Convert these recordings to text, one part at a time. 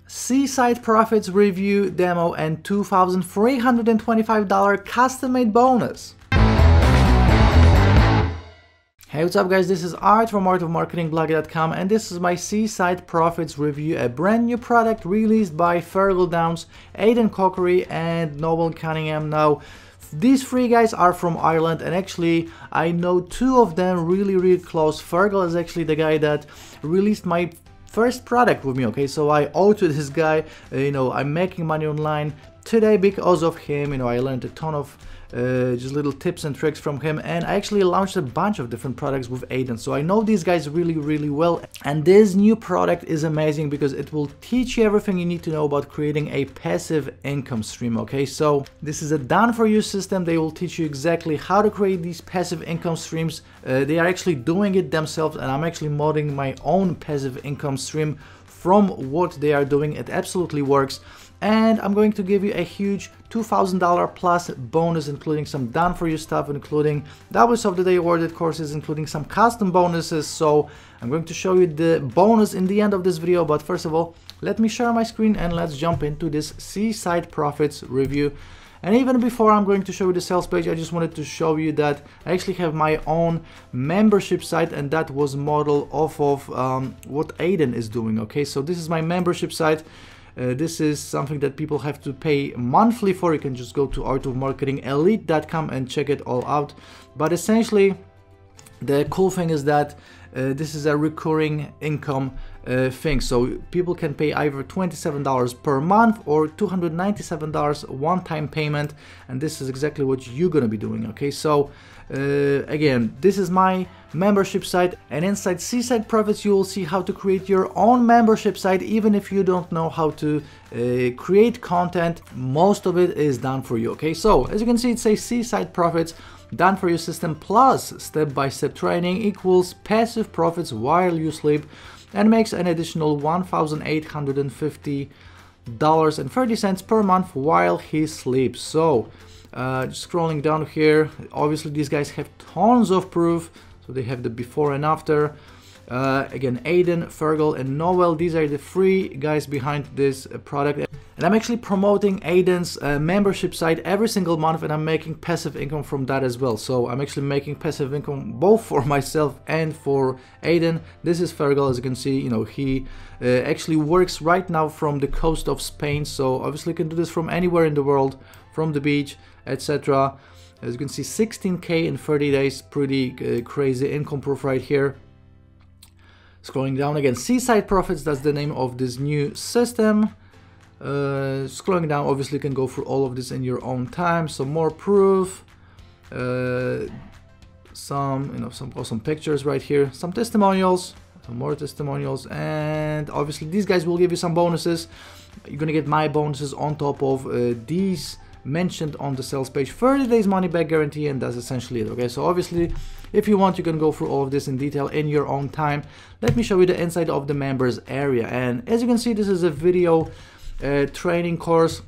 Seaside Profits review, demo, and $2,325 custom-made bonus. Hey, what's up guys, this is Art from artofmarketingblog.com, and this is my Seaside Profits review, a brand new product released by Fergal, Aidan Corkery, and Noel Cunningham. Now, these three guys are from Ireland, and actually I know two of them really close. Fergal is actually the guy that released my first product with me, okay? So I owe to this guy, I'm making money online today because of him. I learned a ton of just little tips and tricks from him, and I actually launched a bunch of different products with Aidan. So I know these guys really well, and this new product is amazing because it will teach you everything you need to know about creating a passive income stream, okay? So this is a done-for-you system. They will teach you exactly how to create these passive income streams. They are actually doing it themselves, and I'm actually modeling my own passive income stream from what they are doing. It absolutely works. And I'm going to give you a huge $2,000 plus bonus, including some done-for-you stuff, including W's of the Day awarded courses, including some custom bonuses. So I'm going to show you the bonus in the end of this video, but first of all, let me share my screen and let's jump into this Seaside Profits review. And even before I'm going to show you the sales page, I just wanted to show you that I actually have my own membership site, and that was modeled off of what Aidan is doing, okay? So this is my membership site. This is something that people have to pay monthly for. You can just go to artofmarketingelite.com and check it all out. But essentially, the cool thing is that this is a recurring income thing. So people can pay either $27 per month or $297 one-time payment, and this is exactly what you're gonna be doing, okay? So again, this is my membership site, and inside Seaside Profits you will see how to create your own membership site. Even if you don't know how to create content, most of it is done for you, okay? So as you can see, it says Seaside Profits done for you system plus step-by-step training equals passive profits while you sleep, and makes an additional $1,850.30 per month while he sleeps. So just scrolling down here, obviously these guys have tons of proof. So they have the before and after. Again, Aidan, Fergal, and Noel, these are the three guys behind this product. And I'm actually promoting Aidan's membership site every single month, and I'm making passive income from that as well. So I'm actually making passive income both for myself and for Aidan. This is Fergal, as you can see, he actually works right now from the coast of Spain. So obviously you can do this from anywhere in the world, from the beach, etc. As you can see, 16K in 30 days, pretty crazy income proof right here. Scrolling down again, Seaside Profits, that's the name of this new system. Scrolling down, obviously you can go through all of this in your own time. Some more proof, some awesome pictures right here, some testimonials, some more testimonials, and obviously these guys will give you some bonuses. You're gonna get my bonuses on top of these mentioned on the sales page. 30 days money back guarantee, and that's essentially it, okay? So obviously if you want, you can go through all of this in detail in your own time. Let me show you the inside of the members area, and as you can see, this is a video training course.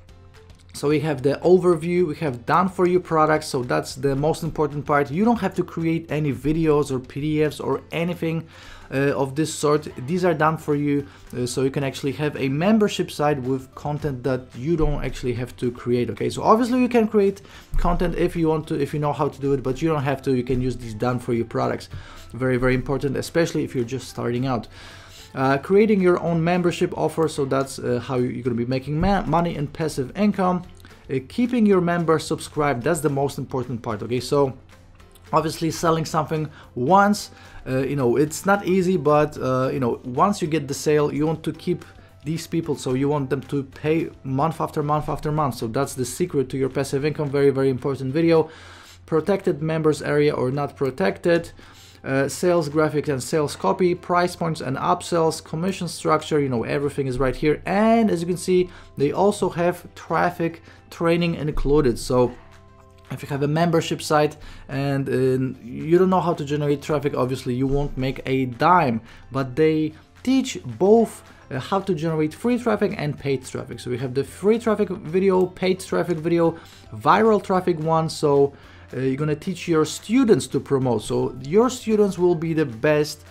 So we have the overview, we have done for you products, so that's the most important part. You don't have to create any videos or PDFs or anything of this sort. These are done for you, so you can actually have a membership site with content that you don't actually have to create, okay? So obviously you can create content if you want to, if you know how to do it, but you don't have to. You can use these done for you products. Very important, especially if you're just starting out. Creating your own membership offer, so that's how you're going to be making money and passive income. Keeping your members subscribed, that's the most important part, okay? So obviously selling something once, it's not easy, but once you get the sale, you want to keep these people, so you want them to pay month after month after month. So that's the secret to your passive income. Very important video. Protected members area or not protected. Sales graphics and sales copy, price points and upsells, commission structure, everything is right here. And as you can see, they also have traffic training included. So if you have a membership site and you don't know how to generate traffic, obviously you won't make a dime, but they teach both how to generate free traffic and paid traffic. So we have the free traffic video, paid traffic video, viral traffic one. So you're gonna teach your students to promote. So your students will be the best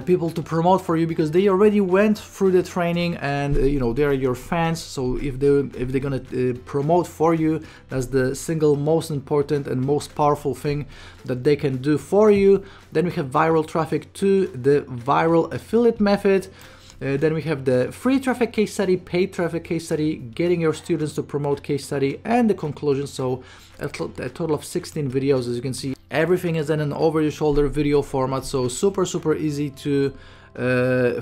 people to promote for you, because they already went through the training, and you know, they're your fans. So if they're gonna promote for you, that's the single most important and most powerful thing that they can do for you. Then we have viral traffic to the viral affiliate method. Then we have the free traffic case study, paid traffic case study, getting your students to promote case study, and the conclusion. So a total of 16 videos, as you can see. Everything is in an over-the-shoulder video format, so super easy to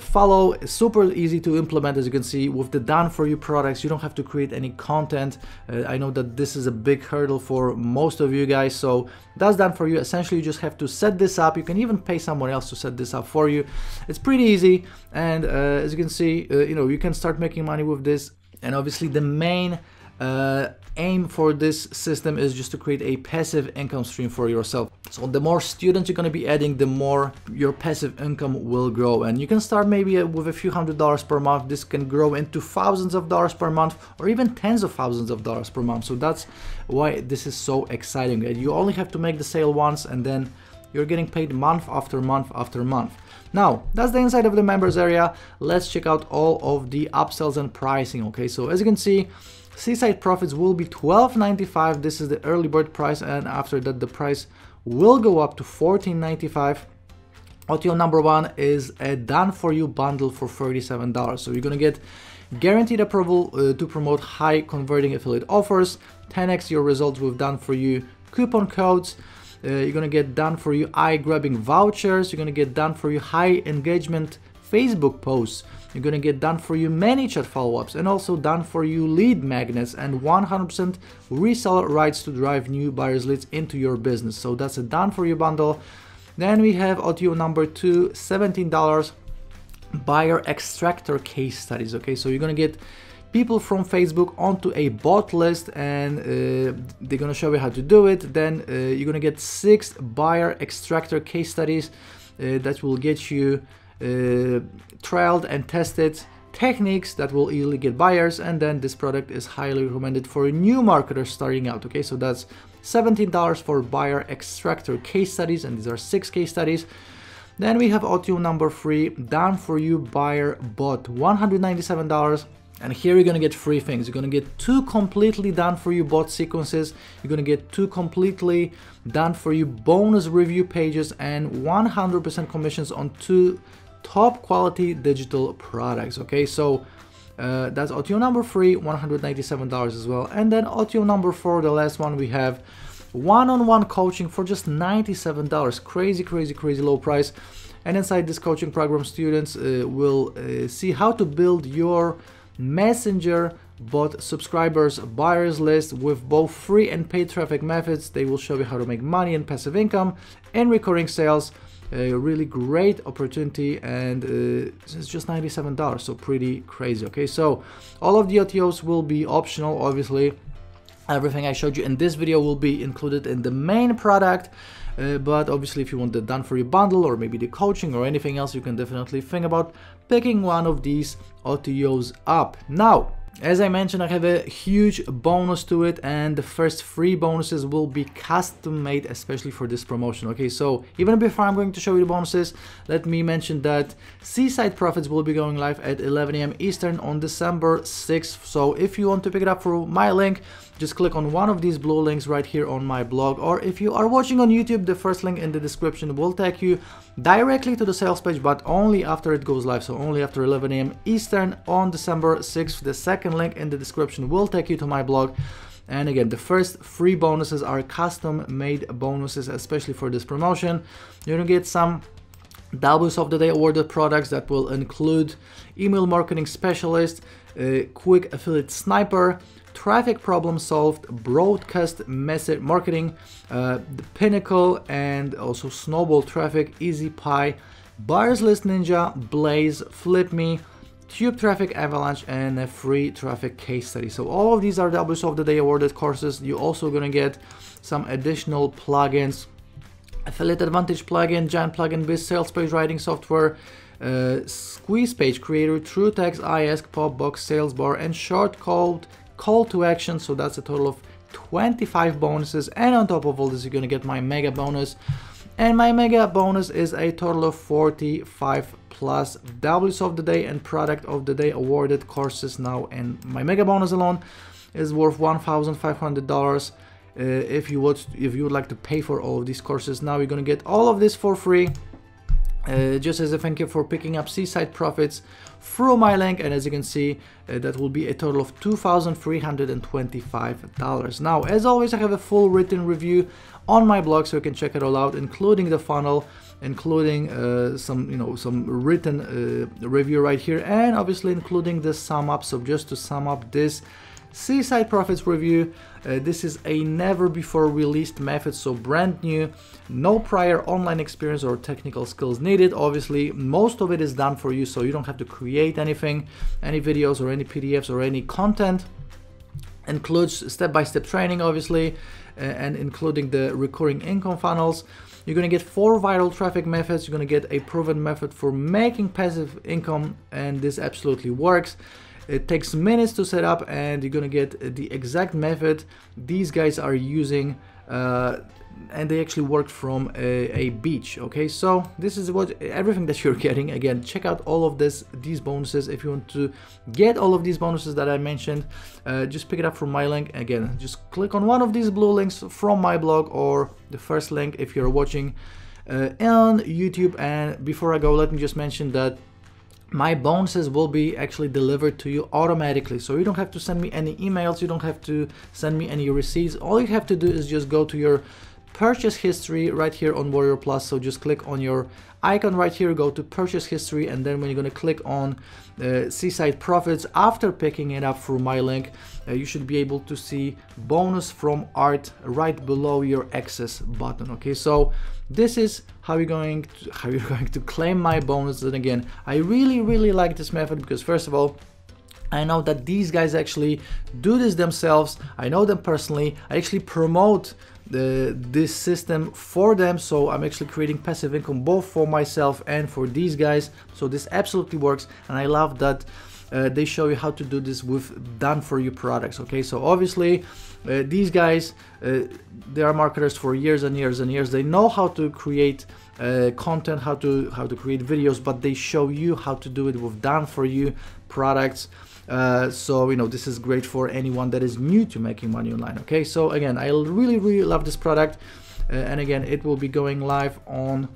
follow, super easy to implement. As you can see, with the done-for-you products, you don't have to create any content. I know that this is a big hurdle for most of you guys, so that's done for you. Essentially, you just have to set this up. You can even pay someone else to set this up for you. It's pretty easy, and as you can see, you know, you can start making money with this. And obviously, the main aim for this system is just to create a passive income stream for yourself. So the more students you're going to be adding, the more your passive income will grow, and you can start maybe with a few $100s per month. This can grow into thousands of dollars per month, or even tens of thousands of dollars per month. So that's why this is so exciting. You only have to make the sale once, and then you're getting paid month after month after month. Now, that's the inside of the members area. Let's check out all of the upsells and pricing. Okay, so as you can see, Seaside Profits will be $12.95. This is the early bird price, and after that the price will go up to $14.95. OTO number one is a done for you bundle for $37. So you're gonna get guaranteed approval to promote high converting affiliate offers, 10x your results with done for you coupon codes. You're gonna get done for you eye-grabbing vouchers. You're gonna get done for you high engagement Facebook posts. You're gonna get done for you ManyChat follow-ups, and also done for you lead magnets, and 100% reseller rights to drive new buyers leads into your business. So that's a done for you bundle. Then we have OTO number two, $17 buyer extractor case studies. Okay, so you're gonna get people from Facebook onto a bot list, and they're gonna show you how to do it. Then you're gonna get 6 buyer extractor case studies that will get you trialed and tested techniques that will easily get buyers, and then this product is highly recommended for new marketers starting out. Okay, so that's $17 for buyer extractor case studies, and these are 6 case studies. Then we have OTO number 3, done for you buyer bot, $197. And here you're gonna get 3 things. You're gonna get 2 completely done for you bot sequences. You're gonna get 2 completely done for you bonus review pages, and 100% commissions on 2 top quality digital products. Okay, so that's OTO number 3, $197 as well. And then OTO number 4, the last one, we have one-on-one coaching for just $97. Crazy low price. And inside this coaching program, students will see how to build your messenger bot subscribers buyers list with both free and paid traffic methods. They will show you how to make money and passive income and recurring sales. A really great opportunity, and it's just $97, so pretty crazy. Okay, so all of the OTOs will be optional. Obviously, everything I showed you in this video will be included in the main product, but obviously if you want the done for you bundle, or maybe the coaching or anything else, you can definitely think about picking one of these OTOs up. Now, as I mentioned, I have a huge bonus to it, and the first 3 bonuses will be custom made especially for this promotion. Okay, so even before I'm going to show you the bonuses, let me mention that Seaside Profits will be going live at 11 AM Eastern on December 6th. So if you want to pick it up through my link, just click on one of these blue links right here on my blog, or if you are watching on YouTube, the first link in the description will take you directly to the sales page, but only after it goes live, so only after 11 AM Eastern on December 6th. The second link in the description will take you to my blog. And again, the first 3 bonuses are custom made bonuses, especially for this promotion. You're gonna get some W's of the Day awarded products that will include email marketing specialist, quick affiliate sniper, traffic problem solved, broadcast message marketing, the pinnacle, and also snowball traffic, easy pie, buyers list ninja, blaze, flip me, tube traffic avalanche, and a free traffic case study. So all of these are W's of the Day awarded courses. You're also gonna get some additional plugins, affiliate advantage plugin, giant plugin biz, sales page writing software, squeeze page creator, true text, IASK, pop box, sales bar, and short code call to action. So that's a total of 25 bonuses, and on top of all this, you're gonna get my mega bonus. And my mega bonus is a total of 45 plus W's of the day and product of the day awarded courses now, and my mega bonus alone is worth $1,500. If you would like to pay for all of these courses now, you're gonna get all of this for free, just as a thank you for picking up Seaside Profits through my link. And as you can see, that will be a total of $2,325. Now, as always, I have a full written review on my blog, so you can check it all out, including the funnel, including some written review right here, and obviously including the sum up. So just to sum up this Seaside Profits review, this is a never before released method, so brand new, no prior online experience or technical skills needed. Obviously most of it is done for you, so you don't have to create anything, any videos or any PDFs or any content. Includes step-by-step training, obviously, and including the recurring income funnels. You're going to get 4 viral traffic methods. You're going to get a proven method for making passive income, and this absolutely works. It takes minutes to set up, and you're going to get the exact method these guys are using, and they actually worked from a beach. Okay, so this is everything that you're getting. Again, check out all of these bonuses. If you want to get all of these bonuses that I mentioned, just pick it up from my link. Again, just click on one of these blue links from my blog, or the first link if you're watching on YouTube. And before I go, let me just mention that my bonuses will be actually delivered to you automatically, so you don't have to send me any emails, you don't have to send me any receipts. All you have to do is just go to your purchase history right here on Warrior Plus. So just click on your icon right here, go to purchase history, and then when you're going to click on Seaside Profits after picking it up through my link, you should be able to see bonus from Art right below your access button. Okay, so this is how you're going to claim my bonus. And again, I really like this method because, first of all, I know that these guys actually do this themselves. I know them personally. I actually promote this system for them, so I'm actually creating passive income both for myself and for these guys. So this absolutely works, and I love that they show you how to do this with done for you products. Okay, so obviously these guys, they are marketers for years and years and years. They know how to create content, how to create videos, but they show you how to do it with done for you products. So this is great for anyone that is new to making money online. Okay, so again, I really love this product, and again, it will be going live on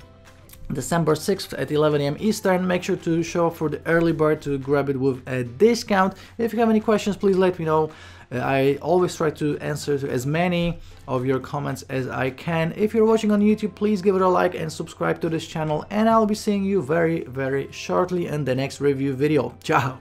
December 6th at 11 AM Eastern. Make sure to show up for the early bird to grab it with a discount. If you have any questions, please let me know. I always try to answer to as many of your comments as I can. If you're watching on YouTube, please give it a like and subscribe to this channel, and I'll be seeing you very shortly in the next review video. Ciao!